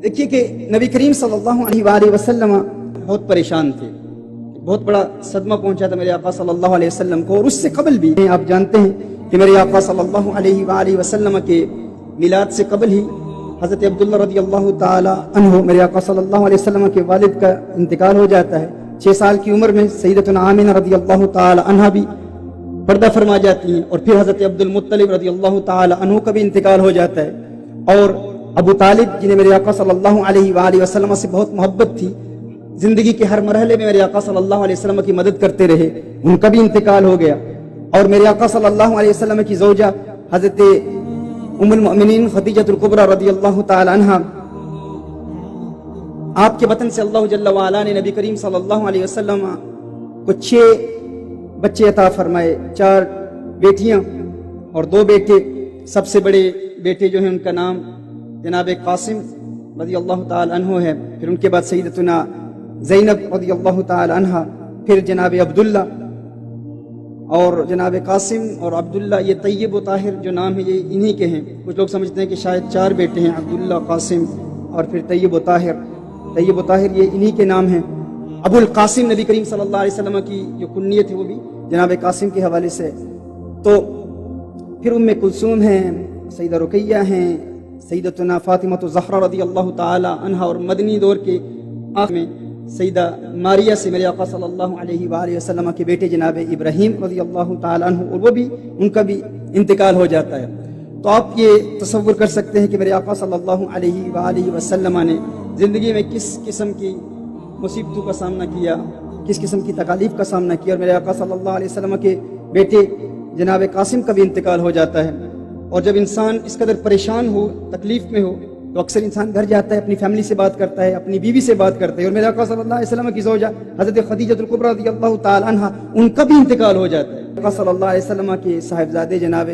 دیکھیے کہ نبی کریم صلی اللہ علیہ وآلہ وسلم بہت پریشان تھے، بہت بڑا صدمہ پہنچا تھا میرے آقا صلی اللہ علیہ وسلم کو، اور اس سے قبل بھی آپ جانتے ہیں کہ میرے آقا صلی اللہ علیہ وآلہ وسلم کے میلاد سے قبل ہی حضرت عبداللہ رضی اللہ تعالی عنہ میرے آقا صلی اللہ علیہ وسلم کے والد کا انتقال ہو جاتا ہے۔ 6 سال کی عمر میں سیدتنا آمنہ رضی اللہ تعالی عنہ بھی پردہ فرما جاتی ہیں، اور پھر حضرت عبد المطلب رضی اللہ تعالی عنہ کا بھی انتقال ہو جاتا ہے، اور ابو طالب جنہیں میرے آقا صلی اللہ علیہ وآلہ وسلم سے بہت محبت تھی، زندگی کے ہر مرحلے میں میرے آقا صلی اللہ علیہ وسلم کی مدد کرتے رہے، ان کا بھی انتقال ہو گیا۔ اور میرے آقا صلی اللہ علیہ وسلم کی زوجہ حضرت ام المؤمنین خدیجہ الکبریٰ رضی اللہ تعالی عنہ، آپ کے بطن سے اللہ جل وعلا نے نبی کریم صلی اللہ علیہ وسلم کو 6 بچے عطا فرمائے، 4 بیٹیاں اور 2 بیٹے۔ سب سے بڑے بیٹے جو ہیں ان کا نام جناب قاسم رضی اللہ تعالی عنہ ہے، پھر ان کے بعد سیدتنا زینب رضی اللہ تعالی عنہ، پھر جناب عبداللہ، اور جناب قاسم اور عبداللہ یہ طیب و طاہر جو نام ہے یہ انہی کے ہیں۔ کچھ لوگ سمجھتے ہیں کہ شاید 4 بیٹے ہیں، عبداللہ، قاسم اور پھر طیب و طاہر۔ طیب و طاہر یہ انہی کے نام ہیں۔ ابو القاسم نبی کریم صلی اللہ علیہ وسلم کی جو کنیت ہے وہ بھی جناب قاسم کے حوالے سے۔ تو پھر ام کلثوم ہیں، سیدہ رقیہ ہیں، سیدتنا فاطمہ الزہرا رضی اللہ تعالی عنہا، اور مدنی دور کے آخر میں سیدہ ماریہ سے میرے آقا صلی اللہ علیہ وآلہ وسلم کے بیٹے جناب ابراہیم رضی اللہ تعالی عنہ، اور وہ بھی ان کا بھی انتقال ہو جاتا ہے۔ تو آپ یہ تصور کر سکتے ہیں کہ میرے آقا صلی اللہ علیہ وآلہ وسلم نے زندگی میں کس قسم کی مصیبتوں کا سامنا کیا، کس قسم کی تکالیف کا سامنا کیا، اور میرے آقا صلی اللہ علیہ وسلم کے بیٹے جناب قاسم کا بھی انتقال ہو جاتا ہے۔ اور جب انسان اس قدر پریشان ہو، تکلیف میں ہو، تو اکثر انسان گھر جاتا ہے، اپنی فیملی سے بات کرتا ہے، اپنی بیوی سے بات کرتا ہے، اور میرے آقا صلی اللہ علیہ وسلم کی زوجہ حضرت خدیجہ الکبریٰ رضی اللہ تعالی عنہ، ان کا بھی انتقال ہو جاتا ہے۔ آقا صلی اللہ علیہ وسلم کے صاحبزادے جناب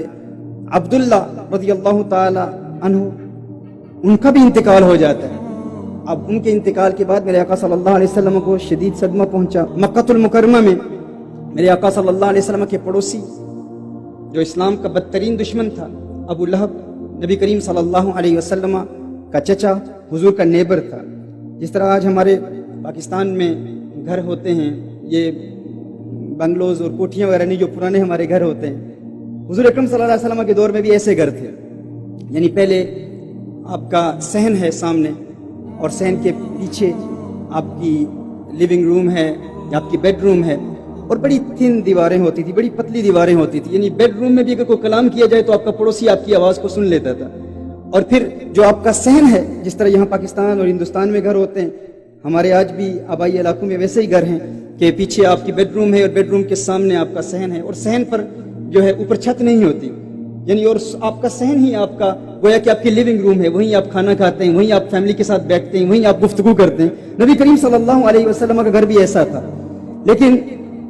عبداللہ رضی اللہ تعالی عنہ، ان کا بھی انتقال ہو جاتا ہے۔ اب ان کے انتقال کے بعد میرے آقا صلی اللہ علیہ وسلم کو شدید صدمہ پہنچا۔ مکہ المکرمہ میں میرے آقا صلی اللہ علیہ وسلم کے پڑوسی جو اسلام کا بدترین دشمن تھا، ابو لہب، نبی کریم صلی اللہ علیہ وسلم کا چچا، حضور کا نیبر تھا۔ جس طرح آج ہمارے پاکستان میں گھر ہوتے ہیں، یہ بنگلوز اور کوٹھیاں وغیرہ نہیں، جو پرانے ہمارے گھر ہوتے ہیں، حضور اکرم صلی اللہ علیہ وسلم کے دور میں بھی ایسے گھر تھے۔ یعنی پہلے آپ کا صحن ہے سامنے، اور صحن کے پیچھے آپ کی لیونگ روم ہے یا آپ کی بیڈ روم ہے، اور بڑی تھن دیواریں ہوتی تھی، بڑی پتلی دیواریں ہوتی تھی۔ یعنی بیڈ روم میں بھی اگر کوئی کلام کیا جائے تو آپ کا پڑوسی آپ کی آواز کو سن لیتا تھا۔ اور پھر جو آپ کا صحن ہے، جس طرح یہاں پاکستان اور ہندوستان میں گھر ہوتے ہیں، ہمارے آج بھی آبائی علاقوں میں ویسے ہی گھر ہیں کہ پیچھے آپ کی بیڈ روم ہے اور بیڈ روم کے سامنے آپ کا صحن ہے، اور صحن پر جو ہے اوپر چھت نہیں ہوتی، یعنی اور آپ کا صحن ہی آپ کا گویا کہ آپ کی لیونگ روم ہے، وہیں آپ کھانا کھاتے ہیں، وہیں آپ فیملی کے ساتھ بیٹھتے ہیں، وہیں آپ گفتگو کرتے ہیں۔ نبی کریم صلی اللہ علیہ وسلم کا گھر بھی ایسا تھا۔ لیکن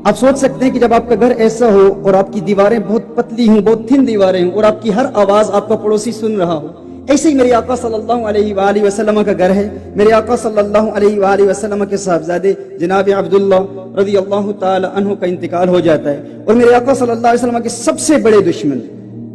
آپ سوچ سکتے ہیں کہ جب آپ کا گھر ایسا ہو اور آپ کی دیواریں بہت پتلی ہوں، بہت تھن دیواریں ہوں، اور آپ کی ہر آواز آپ کا پڑوسی سن رہا ہو، ایسے ہی میرے آقا صلی اللہ علیہ وآلہ وسلم کا گھر ہے۔ میرے آقا صلی اللہ علیہ وآلہ وسلم کے صاحبزادے جناب عبداللہ رضی اللہ تعالی عنہ کا انتقال ہو جاتا ہے، اور میرے آقا صلی اللہ علیہ وسلم کے سب سے بڑے دشمن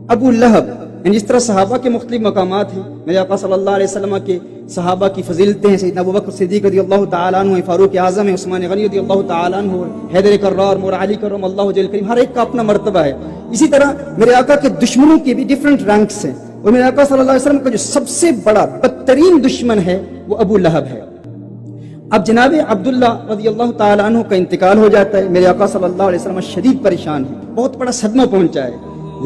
ابو لہب، یعنی جس طرح صحابہ کے مختلف مقامات ہیں، میرے آقا صلی اللہ علیہ وسلم کے صحابہ کی فضیلتیں ہیں، سیدنا ابوبکر صدیق رضی اللہ تعالی عنہ، فاروق اعظم ہے، عثمان غنی رضی اللہ تعالی عنہ، حیدر کرار، مولا علی کرم اللہ وجہ الکریم، ہر ایک کا اپنا مرتبہ ہے۔ اسی طرح میرے آقا کے دشمنوں کے بھی ڈیفرنٹ رینکس ہیں، اور میرے آقا صلی اللہ علیہ وسلم کا جو سب سے بڑا بدترین دشمن ہے وہ ابو لہب ہے۔ اب جناب عبداللہ رضی اللہ تعالی عنہ کا انتقال ہو جاتا ہے۔ میرے آقا صلی اللہ علیہ وسلم شدید پریشان ہے، بہت بڑا صدمہ پہنچا ہے،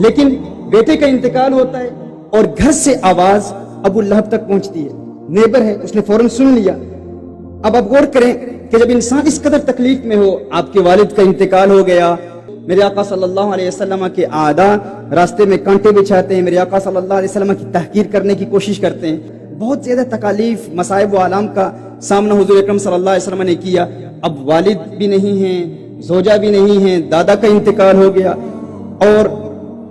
لیکن بیٹے کا انتقال ہوتا ہے اور گھر سے آواز ابو لہب تک پہنچتی ہے۔ نیبر ہے، اس نے فوراً سن لیا۔ اب آپ غور کریں کہ جب انسان اس قدر تکلیف میں ہو، آپ کے والد کا انتقال ہو گیا، میرے آقا صلی اللہ علیہ وسلم کے اعداء راستے میں کانٹے بچھاتے ہیں، میرے آقا صلی اللہ علیہ وسلم کی تحقیر کرنے کی کوشش کرتے ہیں، بہت زیادہ تکالیف، مصائب و آلام کا سامنا حضور اکرم صلی اللہ علیہ وسلم نے کیا۔ اب والد بھی نہیں ہیں، زوجہ بھی نہیں ہیں، دادا کا انتقال ہو گیا، اور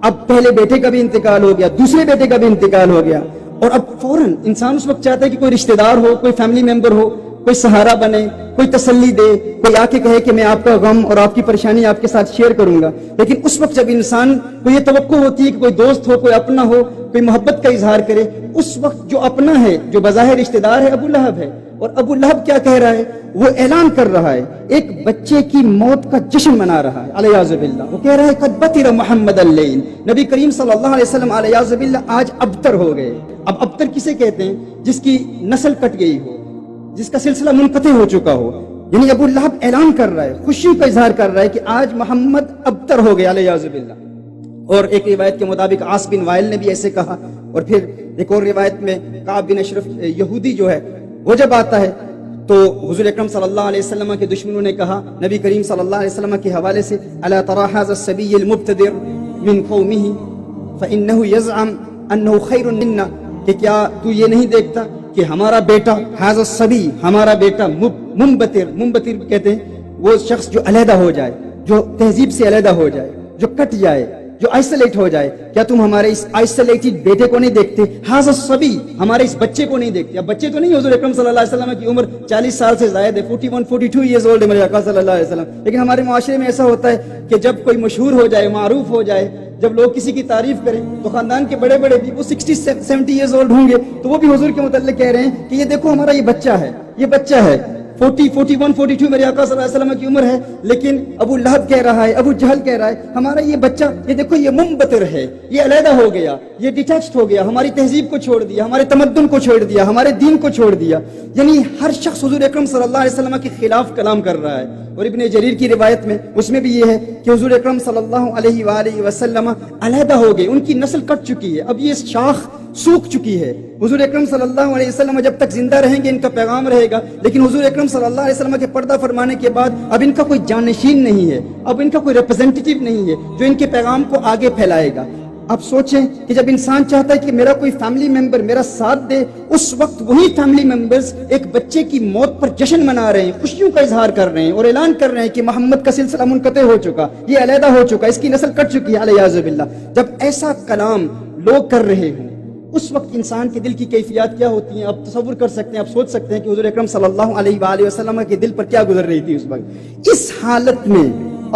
اب پہلے بیٹے کا بھی انتقال ہو گیا، دوسرے بیٹے کا بھی انتقال ہو گیا، اور اب فوراً انسان اس وقت چاہتا ہے کہ کوئی رشتہ دار ہو، کوئی فیملی ممبر ہو، کوئی سہارا بنے, کوئی تسلی دے, کوئی آ کے کہے کہ میں آپ کا غم اور آپ کی پریشانی آپ کے ساتھ شیئر کروں گا. لیکن اس وقت جب انسان کو یہ توقع ہوتی ہے کہ کوئی دوست ہو, کوئی اپنا ہو, کوئی محبت کا اظہار کرے, اس وقت جو اپنا ہے, جو بظاہر رشتہ دار ہے, ابو لہب ہے. اور ابو لہب کیا کہہ رہا ہے؟ وہ اعلان کر رہا ہے, ایک بچے کی موت کا جشن منا رہا ہے علیہ باللہ. وہ کہہ رہا ہے قد بطر محمد اللین, نبی کریم صلی اللہ علیہ وسلم علیہ باللہ آج ابتر ہو گئے. اب ابتر کسے کہتے ہیں؟ جس کی نسل کٹ گئی ہو, جس کا سلسلہ منقطع ہو چکا ہو. یعنی ابو لہب اعلان کر رہا ہے, خوشی کا اظہار کر رہا ہے کہ آج محمد ابتر ہو گئے علیہ باللہ. اور ایک روایت کے مطابق عاص بن وائل نے بھی ایسے کہا. اور پھر ایک اور روایت میں کعب بن اشرف یہودی جو ہے وہ جب آتا ہے تو حضور اکرم صلی اللہ علیہ وسلم کے دشمنوں نے کہا نبی کریم صلی اللہ علیہ وسلم کے حوالے سے الا ترى هذا الصبي المبتدر من قومه فانه يزعم انه خير منا, کہ کیا تو یہ نہیں دیکھتا کہ ہمارا بیٹا هذا الصبي, ہمارا بیٹا منبتر, منبتر کہتے ہیں وہ شخص جو علیحدہ ہو جائے, جو تہذیب سے علیحدہ ہو جائے, جو کٹ جائے, جو آئسولیٹ ہو جائے. کیا تم ہمارے اس آئسولیٹڈ بیٹے کو نہیں دیکھتے؟ ہاض الصبی, ہمارے اس بچے کو نہیں دیکھتے. اب بچے تو نہیں, حضور اکرم صلی اللہ علیہ وسلم کی عمر 40 سال سے زائد ہے, 41-42 ایئرز اولڈ ہے میرے آقا صلی اللہ علیہ وسلم. لیکن ہمارے معاشرے میں ایسا ہوتا ہے کہ جب کوئی مشہور ہو جائے, معروف ہو جائے, جب لوگ کسی کی تعریف کریں تو خاندان کے بڑے بڑے بھی وہ 60-70 ایئرز اولڈ ہوں گے تو وہ بھی حضور کے متعلق کہہ رہے ہیں کہ یہ دیکھو ہمارا یہ بچہ ہے, یہ بچہ ہے. 41-42 میرے آقا صلی اللہ علیہ وسلم کی عمر ہے, لیکن ابو لہب کہہ رہا ہے, ابو جہل کہہ رہا ہے ہمارا یہ بچہ, یہ دیکھو یہ منبتر ہے, یہ علیحدہ ہو گیا, یہ ڈیٹیچڈ ہو گیا, ہماری تہذیب کو چھوڑ دیا, ہمارے تمدن کو چھوڑ دیا, ہمارے دین کو چھوڑ دیا. یعنی ہر شخص حضور اکرم صلی اللہ علیہ وسلم کے خلاف کلام کر رہا ہے. اور ابن جریر کی روایت میں اس میں بھی یہ ہے کہ حضور اکرم صلی اللہ علیہ وآلہ وسلم علیحدہ ہو گئے, ان کی نسل کٹ چکی ہے, اب یہ شاخ سوکھ چکی ہے. حضور اکرم صلی اللہ علیہ وسلم جب تک زندہ رہیں گے ان کا پیغام رہے گا, لیکن حضور اکرم صلی اللہ علیہ وسلم کے پردہ فرمانے کے بعد اب ان کا کوئی جانشین نہیں ہے, اب ان کا کوئی ریپرزینٹیٹیو نہیں ہے جو ان کے پیغام کو آگے پھیلائے گا. اب سوچیں کہ جب انسان چاہتا ہے کہ میرا کوئی فیملی ممبر میرا ساتھ دے, اس وقت وہی فیملی ممبرز ایک بچے کی موت پر جشن منا رہے ہیں, خوشیوں کا اظہار کر رہے ہیں اور اعلان کر رہے ہیں کہ محمد کا سلسلہ منقطع ہو چکا, یہ علیحدہ ہو چکا, اس کی نسل کٹ چکی ہے علیہ باللہ. جب ایسا کلام لوگ کر رہے ہوں اس وقت انسان کے دل کی کیفیات کیا ہوتی ہیں آپ تصور کر سکتے ہیں, آپ سوچ سکتے ہیں کہ حضور اکرم صلی اللہ علیہ وآلہ وسلم کے دل پر کیا گزر رہی تھی اس وقت. اس حالت میں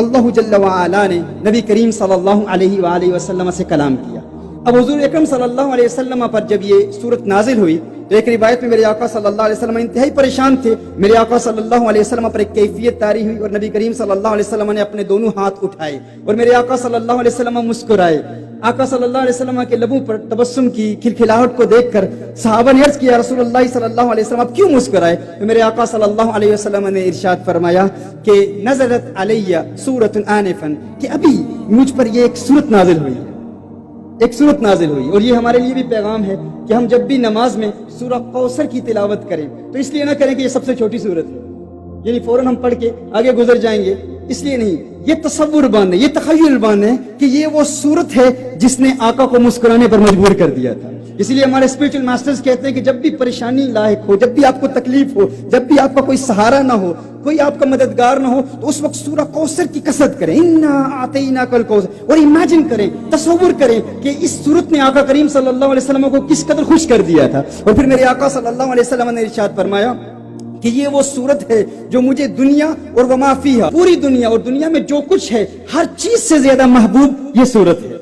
اللہ جل وعلا نے نبی کریم صلی اللہ علیہ وآلہ وسلم سے کلام کیا. اب حضور اکرم صلی اللہ علیہ وسلم پر جب یہ صورت نازل ہوئی تو ایک روایت میں میرے آقا صلی اللہ علیہ وسلم انتہائی پریشان تھے. میرے آقا صلی اللہ علیہ وسلم پر ایک کیفیت طاری ہوئی اور نبی کریم صلی اللہ علیہ وسلم نے اپنے دونوں ہاتھ اٹھائے اور میرے آقا صلی اللہ علیہ وسلم مسکرائے. آقا صلی اللہ علیہ وسلم کے لبوں پر تبسم کی کھلکھلاہٹ کو دیکھ کر صحابہ نے عرض کیا رسول اللہ صلی اللہ علیہ وسلم آپ کیوں مسکرائے؟ تو میرے آقا صلی اللہ علیہ وسلم نے ارشاد فرمایا کہ نزلت علیہ سورۃ آنفا, کہ ابھی مجھ پر یہ ایک سورت نازل ہوئی, ایک سورت نازل ہوئی. اور یہ ہمارے لیے بھی پیغام ہے کہ ہم جب بھی نماز میں سورہ کوثر کی تلاوت کریں تو اس لیے نہ کریں کہ یہ سب سے چھوٹی سورت ہے, یعنی فوراً ہم پڑھ کے آگے گزر جائیں گے, اس لیے نہیں. یہ تصور باندھیں, یہ تخیل باندھیں کہ یہ وہ صورت ہے جس نے آقا کو مسکرانے پر مجبور کر دیا تھا. اسی لیے ہمارے اسپرچل ماسٹرز کہتے ہیں کہ جب بھی پریشانی لاحق ہو, جب بھی آپ کو تکلیف ہو, جب بھی آپ کا کوئی سہارا نہ ہو, کوئی آپ کا مددگار نہ ہو, تو اس وقت سورہ کوثر کی کثرت کریں, انا اعطیناک الکوثر, اور امیجن کریں, تصور کریں کہ اس صورت نے آقا کریم صلی اللہ علیہ وسلم کو کس قدر خوش کر دیا تھا. اور پھر میرے آقا صلی اللہ علیہ وسلم نے ارشاد فرمایا کہ یہ وہ صورت ہے جو مجھے دنیا اور وما فیہا, پوری دنیا اور دنیا میں جو کچھ ہے ہر چیز سے زیادہ محبوب یہ صورت ہے.